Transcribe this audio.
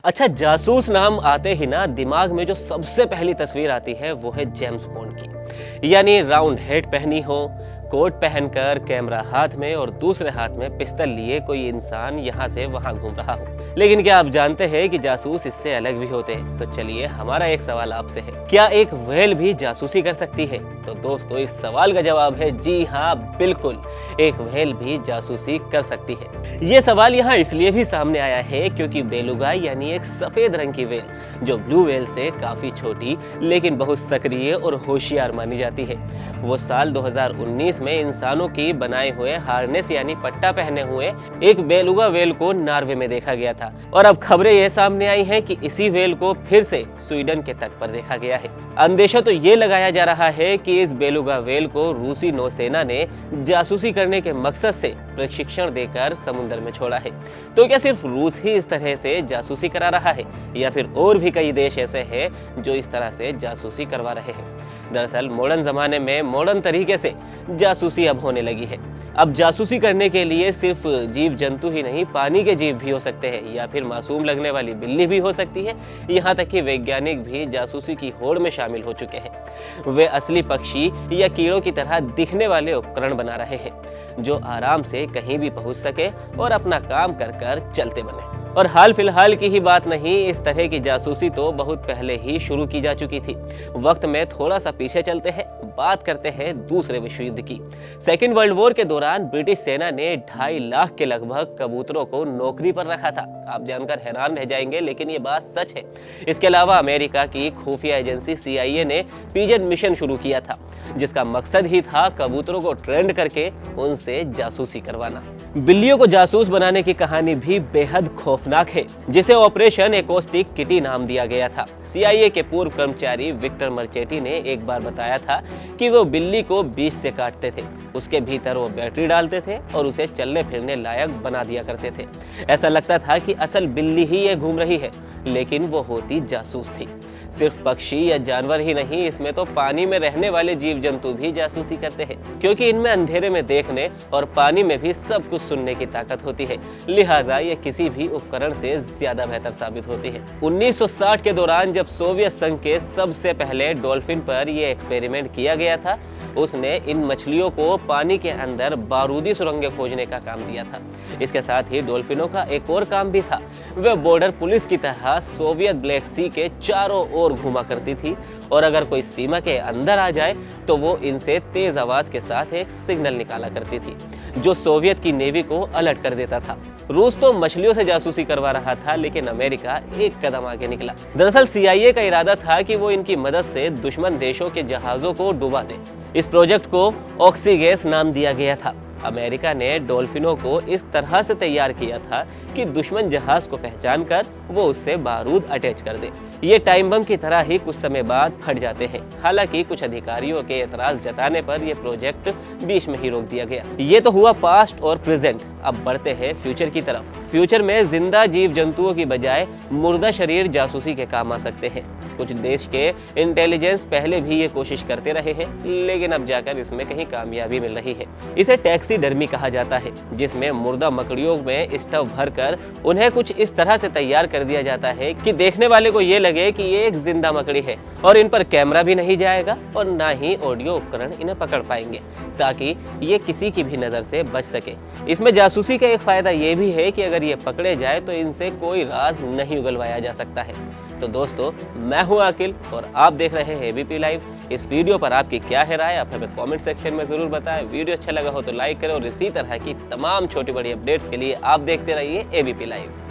अच्छा, जासूस नाम आते ही ना दिमाग में जो सबसे पहली तस्वीर आती है वो है जेम्स बॉन्ड की। यानी राउंड हेड पहनी हो, कोट पहनकर, कैमरा हाथ में और दूसरे हाथ में पिस्तौल लिए कोई इंसान यहाँ से वहां घूम रहा हो। लेकिन क्या आप जानते हैं कि जासूस इससे अलग भी होते हैं? तो चलिए, हमारा एक सवाल आपसे है, क्या एक व्हेल भी जासूसी कर सकती है? तो दोस्तों, इस सवाल का जवाब है जी हाँ, बिल्कुल, एक व्हेल भी जासूसी कर सकती है। ये सवाल यहाँ इसलिए भी सामने आया है क्योंकि बेलुगा यानी एक सफेद रंग की व्हेल जो ब्लू व्हेल से काफी छोटी लेकिन बहुत सक्रिय और होशियार मानी जाती है, वो साल 2019 में इंसानों की बनाए हुए हार्नेस यानी पट्टा पहने हुए एक बेलुगा व्हेल को नॉर्वे में देखा गया था। और अब खबरें ये सामने आई हैं कि इसी व्हेल को फिर से स्वीडन के तट पर देखा गया है। अंदेशा तो ये लगाया जा रहा है कि इस बेलुगा व्हेल को रूसी नौसेना ने जासूसी करने के मकसद से प्रशिक्षण देकर समुद्र में छोड़ा है। तो क्या सिर्फ रूस ही इस तरह से जासूसी करा रहा है या फिर और भी कई देश ऐसे हैं जो इस तरह से जासूसी करवा रहे हैं? दरअसल मॉडर्न जमाने में मॉडर्न तरीके से जासूसी अब होने लगी है। अब जासूसी करने के लिए सिर्फ जीव जंतु ही नहीं, पानी के जीव भी हो सकते हैं या फिर मासूम लगने वाली बिल्ली भी हो सकती है। यहाँ तक कि वैज्ञानिक भी जासूसी की होड़ में शामिल हो चुके हैं। वे असली पक्षी या कीड़ों की तरह दिखने वाले उपकरण बना रहे हैं जो आराम से कहीं भी पहुंच सके और अपना काम कर कर चलते बने। और हाल फिलहाल की ही बात नहीं, इस तरह की जासूसी तो बहुत पहले ही शुरू की जा चुकी थी। वक्त में थोड़ा सा पीछे चलते हैं, बात करते हैं दूसरे विश्व युद्ध की। सेकेंड वर्ल्ड वॉर के दौरान ब्रिटिश सेना ने 2.5 लाख के लगभग कबूतरों को नौकरी पर रखा था। आप जानकर हैरान रह जाएंगे, लेकिन ये बात सच है। इसके अलावा अमेरिका की खुफिया एजेंसी CIA ने पिजन मिशन शुरू किया था, जिसका मकसद ही था कबूतरों को ट्रेंड करके उनसे जासूसी करवाना। बिल्लियों को जासूस बनाने की कहानी भी बेहद खौफनाक है, जिसे ऑपरेशन एकोस्टिक किटी नाम दिया गया था। CIA के पूर्व कर्मचारी विक्टर मर्चेटी ने एक बार बताया था कि वो बिल्ली को बीच से काटते थे, उसके भीतर वो बैटरी डालते थे और उसे चलने फिरने लायक बना दिया करते थे। ऐसा लगता था कि असल बिल्ली ही ये घूम रही है, लेकिन वो होती जासूस थी। सिर्फ पक्षी या जानवर ही नहीं, इसमें तो पानी में रहने वाले जीव जंतु भी जासूसी करते हैं, क्योंकि इनमें अंधेरे में देखने और पानी में भी सब कुछ सुनने की ताकत होती है। लिहाजा ये किसी भी उपकरण से ज्यादा बेहतर साबित होती है। 1960 के दौरान जब सोवियत संघ के सबसे पहले डॉल्फिन पर यह एक्सपेरिमेंट किया गया था, उसने इन मछलियों को पानी के अंदर बारूदी सुरंगें खोजने का काम दिया था। इसके साथ ही डॉल्फिनों का एक और काम भी था, वे बॉर्डर पुलिस की तरह सोवियत ब्लैक सी के चारों ओर घुमा करती थी और अगर कोई सीमा के अंदर आ जाए तो वो इनसे तेज आवाज के साथ एक सिग्नल निकाला करती थी, जो सोवियत की नेवी को अलर्ट कर देता था। रूस तो मछलियों से जासूसी करवा रहा था, लेकिन अमेरिका एक कदम आगे निकला। दरअसल CIA का इरादा था कि वो इनकी मदद से दुश्मन देशों के जहाजों को डुबा दे। इस प्रोजेक्ट को ऑक्सीगैस नाम दिया गया था। अमेरिका ने डॉल्फिनों को इस तरह से तैयार किया था कि दुश्मन जहाज को पहचान कर वो उससे बारूद अटैच कर दे। ये टाइम बम की तरह ही कुछ समय बाद फट जाते हैं। हालांकि कुछ अधिकारियों के एतराज जताने पर यह प्रोजेक्ट बीच में ही रोक दिया गया। ये तो हुआ पास्ट और प्रेजेंट। अब बढ़ते हैं फ्यूचर की तरफ। फ्यूचर में जिंदा जीव जंतुओं की बजाय मुर्दा शरीर जासूसी के काम आ सकते हैं। कुछ देश के इंटेलिजेंस पहले भी ये कोशिश करते रहे हैं, लेकिन अब जाकर इसमें कहीं कामयाबी मिल रही है। इसे टैक्सीडर्मी कहा जाता है, जिसमें मुर्दा मकड़ियों में स्टफ भरकर उन्हें कुछ इस तरह से तैयार कर दिया जाता है कि देखने वाले को ये लगे कि ये एक जिंदा मकड़ी है और इन पर कैमरा भी नहीं जाएगा और ना ही ऑडियो उपकरण इन्हें पकड़ पाएंगे, ताकि ये किसी की भी नजर से बच सके। इसमें जासूसी का एक फायदा ये भी है कि अगर ये पकड़े जाए तो इनसे कोई राज नहीं उगलवाया जा सकता है। तो दोस्तों, मैं हूं आकिल और आप देख रहे हैं ABP लाइव। इस वीडियो पर आपकी क्या है राय, आप हमें कमेंट सेक्शन में जरूर बताएं। वीडियो अच्छा लगा हो तो लाइक करें और इसी तरह की तमाम छोटी बड़ी अपडेट्स के लिए आप देखते रहिए ABP लाइव।